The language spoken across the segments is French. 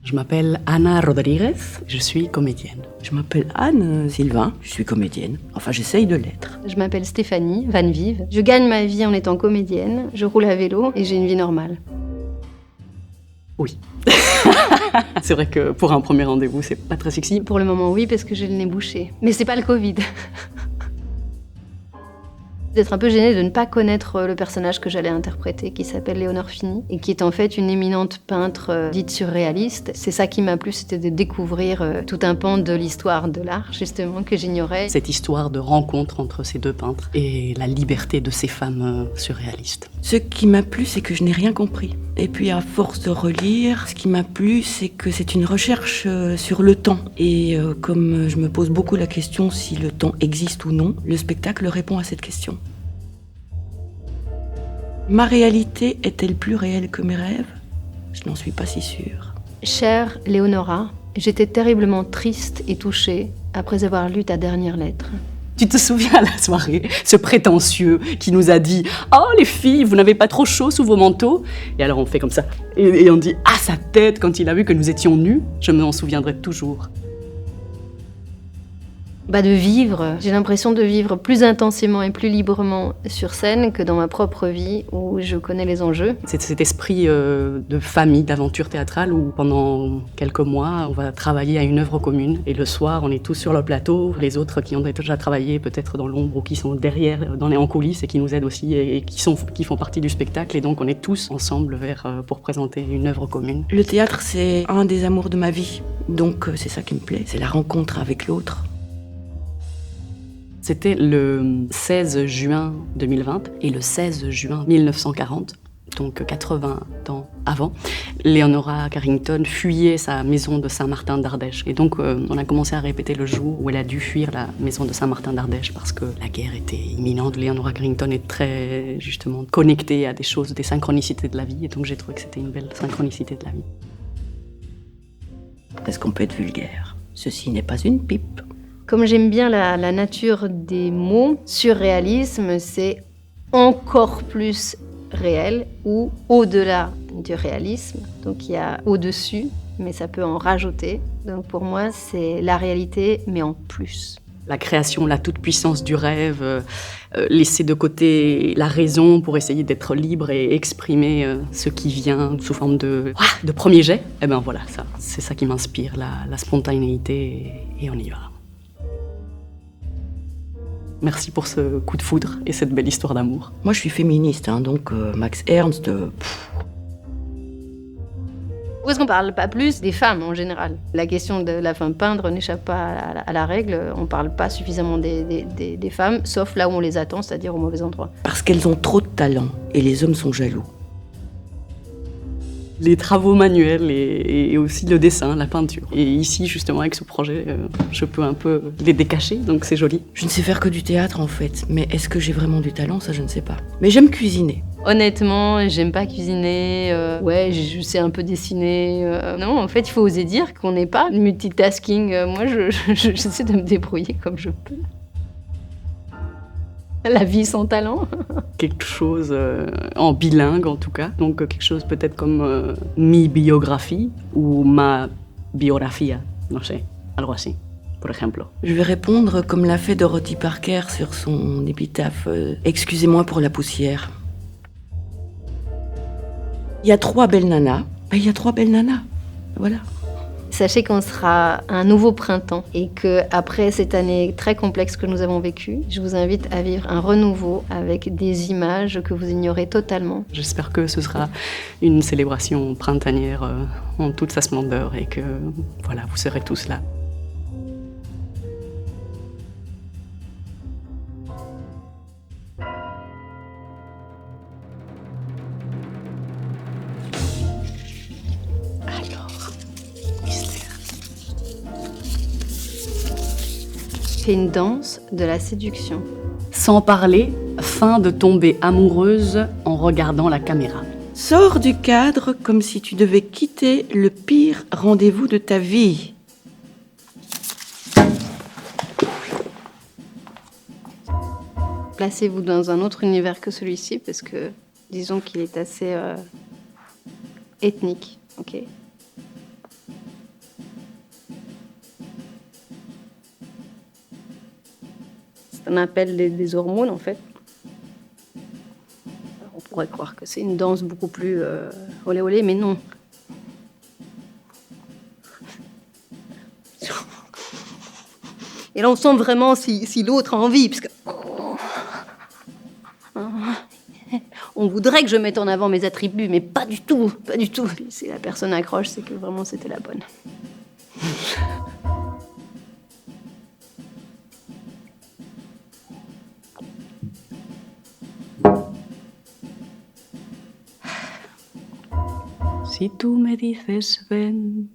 Je m'appelle Ana Rodriguez, je suis comédienne. Je m'appelle Anne Sylvain, je suis comédienne. Enfin, j'essaye de l'être. Je m'appelle Stéphanie Van Vive. Je gagne ma vie en étant comédienne, je roule à vélo et j'ai une vie normale. Oui. C'est vrai que pour un premier rendez-vous, c'est pas très sexy. Pour le moment, oui, parce que j'ai le nez bouché. Mais c'est pas le Covid. D'être un peu gênée de ne pas connaître le personnage que j'allais interpréter, qui s'appelle Léonore Fini, et qui est en fait une éminente peintre dite surréaliste. C'est ça qui m'a plu, c'était de découvrir tout un pan de l'histoire de l'art, justement, que j'ignorais. Cette histoire de rencontre entre ces deux peintres et la liberté de ces femmes surréalistes. Ce qui m'a plu, c'est que je n'ai rien compris. Et puis à force de relire, ce qui m'a plu, c'est que c'est une recherche sur le temps. Et comme je me pose beaucoup la question si le temps existe ou non, le spectacle répond à cette question. Ma réalité est-elle plus réelle que mes rêves ? Je n'en suis pas si sûre. Chère Léonora, j'étais terriblement triste et touchée après avoir lu ta dernière lettre. Tu te souviens à la soirée, ce prétentieux qui nous a dit « Oh les filles, vous n'avez pas trop chaud sous vos manteaux ?» Et alors on fait comme ça, et on dit « Ah sa tête !» quand il a vu que nous étions nus, je m'en souviendrai toujours. De vivre, j'ai l'impression de vivre plus intensément et plus librement sur scène que dans ma propre vie où je connais les enjeux. C'est cet esprit de famille, d'aventure théâtrale où pendant quelques mois, on va travailler à une œuvre commune. Et le soir, on est tous sur le plateau. Les autres qui ont déjà travaillé peut-être dans l'ombre ou qui sont derrière, en coulisses et qui nous aident aussi et qui font partie du spectacle. Et donc on est tous ensemble pour présenter une œuvre commune. Le théâtre, c'est un des amours de ma vie. Donc c'est ça qui me plaît, c'est la rencontre avec l'autre. C'était le 16 juin 2020 et le 16 juin 1940, donc 80 ans avant, Leonora Carrington fuyait sa maison de Saint-Martin d'Ardèche. Et donc on a commencé à répéter le jour où elle a dû fuir la maison de Saint-Martin d'Ardèche parce que la guerre était imminente. Leonora Carrington est très justement connectée à des choses, des synchronicités de la vie. Et donc j'ai trouvé que c'était une belle synchronicité de la vie. Est-ce qu'on peut être vulgaire ? Ceci n'est pas une pipe. Comme j'aime bien la nature des mots, surréalisme, c'est encore plus réel ou au-delà du réalisme. Donc il y a au-dessus, mais ça peut en rajouter. Donc pour moi, c'est la réalité, mais en plus. La création, la toute-puissance du rêve, laisser de côté la raison pour essayer d'être libre et exprimer ce qui vient sous forme de premier jet. Et ben voilà, ça, c'est ça qui m'inspire, la spontanéité, et on y va. Merci pour ce coup de foudre et cette belle histoire d'amour. Moi, je suis féministe, donc Max Ernst... Pourquoi est-ce qu'on ne parle pas plus des femmes en général ? La question de la femme peindre n'échappe pas à la règle. On ne parle pas suffisamment des femmes, sauf là où on les attend, c'est-à-dire au mauvais endroit. Parce qu'elles ont trop de talent et les hommes sont jaloux. Les travaux manuels et aussi le dessin, la peinture. Et ici, justement, avec ce projet, je peux un peu les décacher, donc c'est joli. Je ne sais faire que du théâtre, en fait. Mais est-ce que j'ai vraiment du talent ? Ça, je ne sais pas. Mais j'aime cuisiner. Honnêtement, j'aime pas cuisiner. Je sais un peu dessiner. Non, en fait, il faut oser dire qu'on n'est pas multitasking. Moi, j'essaie de me débrouiller comme je peux. La vie sans talent. Quelque chose en bilingue en tout cas, donc quelque chose peut-être comme mi biographie ou ma biografía, no sé, algo así, por ejemplo. Je vais répondre comme l'a fait Dorothy Parker sur son épitaphe « Excusez-moi pour la poussière ». Il y a 3 belles nanas, il y a 3 belles nanas, voilà. Sachez qu'on sera un nouveau printemps et qu'après cette année très complexe que nous avons vécue, je vous invite à vivre un renouveau avec des images que vous ignorez totalement. J'espère que ce sera une célébration printanière en toute sa splendeur et que voilà, vous serez tous là. C'est une danse de la séduction. Sans parler, fin de tomber amoureuse en regardant la caméra. Sors du cadre comme si tu devais quitter le pire rendez-vous de ta vie. Placez-vous dans un autre univers que celui-ci parce que disons qu'il est assez ethnique, ok ? qu'on appelle des hormones, en fait. On pourrait croire que c'est une danse beaucoup plus olé olé, mais non. Et là, on sent vraiment si l'autre a envie, parce que on voudrait que je mette en avant mes attributs, mais pas du tout, pas du tout. Puis si la personne accroche, c'est que vraiment c'était la bonne. Si tú me dices ven,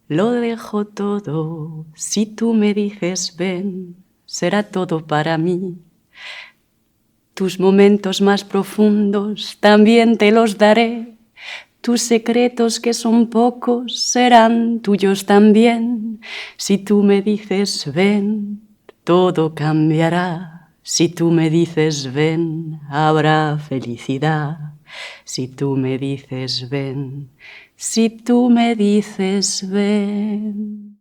lo dejo todo. Si tú me dices ven, será todo para mí. Tus momentos más profundos también te los daré. Tus secretos que son pocos serán tuyos también. Si tú me dices ven, todo cambiará. Si tú me dices ven, habrá felicidad. Si tú me dices ven, si tú me dices ven.